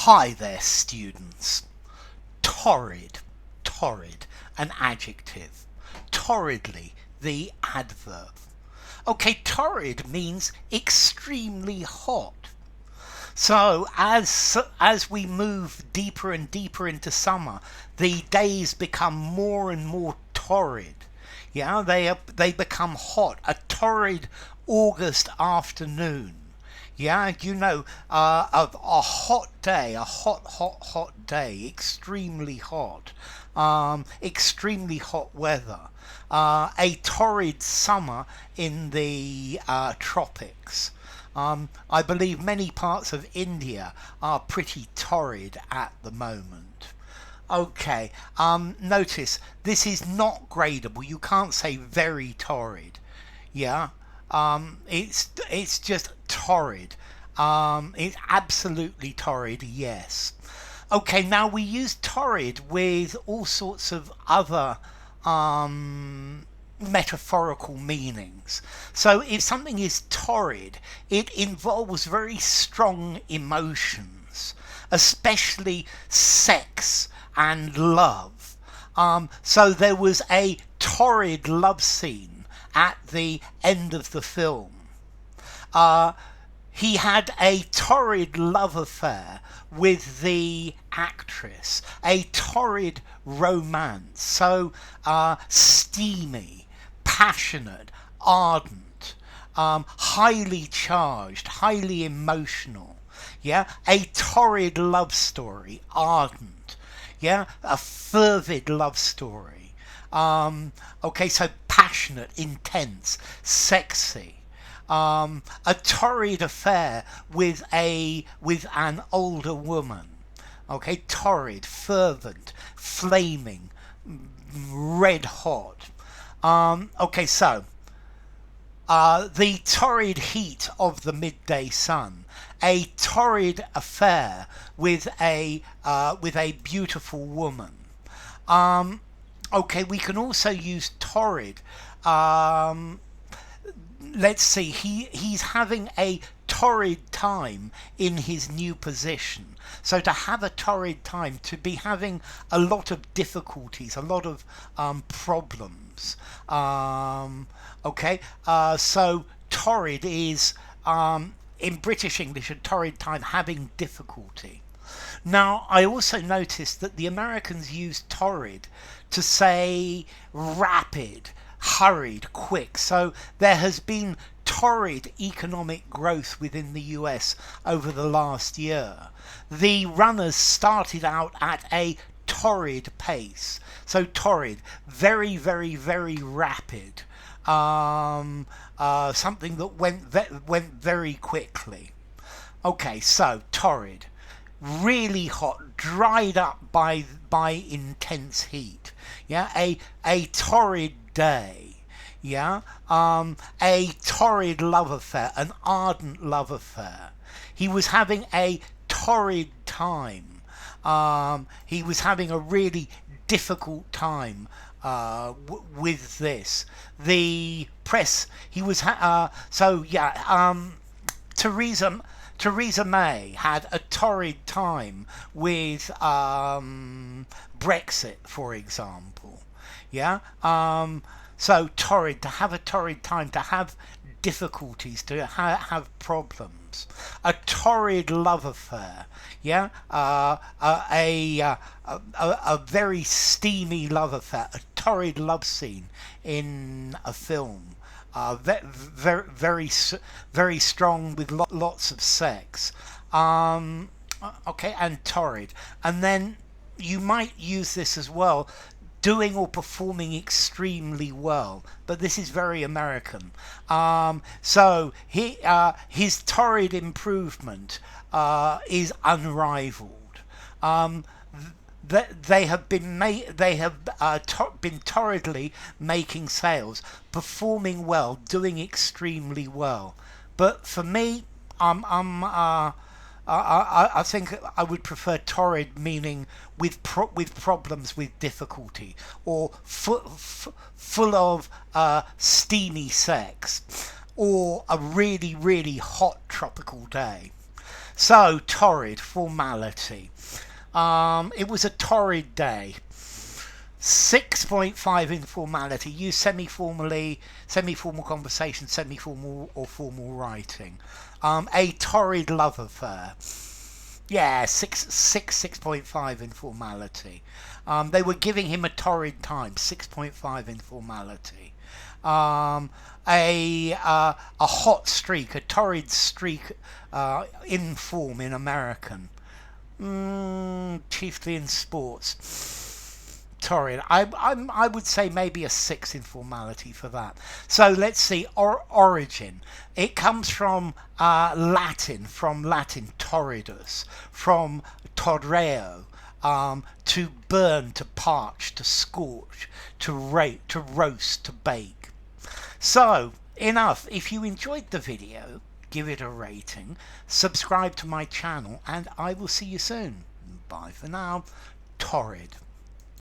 Hi there, students. Torrid, an adjective. Torridly, the adverb. Okay, torrid means extremely hot. So as we move deeper and deeper into summer, the days become more and more torrid. Yeah, they become hot. A torrid August afternoon. Yeah, a hot day, a hot day, extremely hot, extremely hot weather, a torrid summer in the tropics. I believe many parts of India are pretty torrid at the moment. Okay, notice this is not gradable. You can't say very torrid. Yeah, it's just torrid. It's absolutely torrid, yes. Okay, now we use torrid with all sorts of other metaphorical meanings. So if something is torrid, it involves very strong emotions, especially sex and love. So there was a torrid love scene at the end of the film. He had a torrid love affair with the actress, a torrid romance, so steamy, passionate, ardent, highly charged, highly emotional. Yeah, a torrid love story, ardent. Yeah, a fervid love story. Okay, so passionate, intense, sexy. A torrid affair with an older woman. Okay, torrid, fervent, flaming, red hot. Okay, so the torrid heat of the midday sun, a torrid affair with a beautiful woman. Okay, we can also use torrid. Let's see, he's having a torrid time in his new position. So to have a torrid time, to be having a lot of difficulties, a lot of problems. So torrid is, in British English, a torrid time, having difficulty. Now, I also noticed that the Americans use torrid to say rapid, hurried, quick. So there has been torrid economic growth within the US over the last year. The runners started out at a torrid pace. So torrid, very, very, very rapid. Something that went very quickly. Okay, so torrid, really hot, dried up by intense heat. Yeah, a torrid day. Yeah, a torrid love affair, an ardent love affair. He was having a torrid time. He was having a really difficult time with this. The press. He was Theresa May had a torrid time with Brexit, for example. Yeah. So torrid, to have a torrid time, to have difficulties, to have problems. A torrid love affair. Yeah. A very steamy love affair. A torrid love scene in a film. Very strong with lots of sex. Okay, and torrid. And then you might use this as well, doing or performing extremely well, but this is very American. So his torrid improvement is unrivaled. They have been been torridly making sales, performing well, doing extremely well. But for me, I think I would prefer torrid, meaning with problems, with difficulty, or full of steamy sex, or a really hot tropical day. So, torrid, formality. It was a torrid day. 6.5 informality. Use semi-formally, semi-formal conversation, semi-formal or formal writing. A torrid love affair. Yeah, 6.5 informality. They were giving him a torrid time. 6.5 informality. A hot streak, a torrid streak, in form in American. Chiefly in sports. Torrid. I would say maybe a 6 informality for that. So let's see. Origin. It comes from Latin, torridus, from torreo, to burn, to parch, to scorch, to roast, to bake. So, enough. If you enjoyed the video, give it a rating, subscribe to my channel, and I will see you soon. Bye for now. Torrid.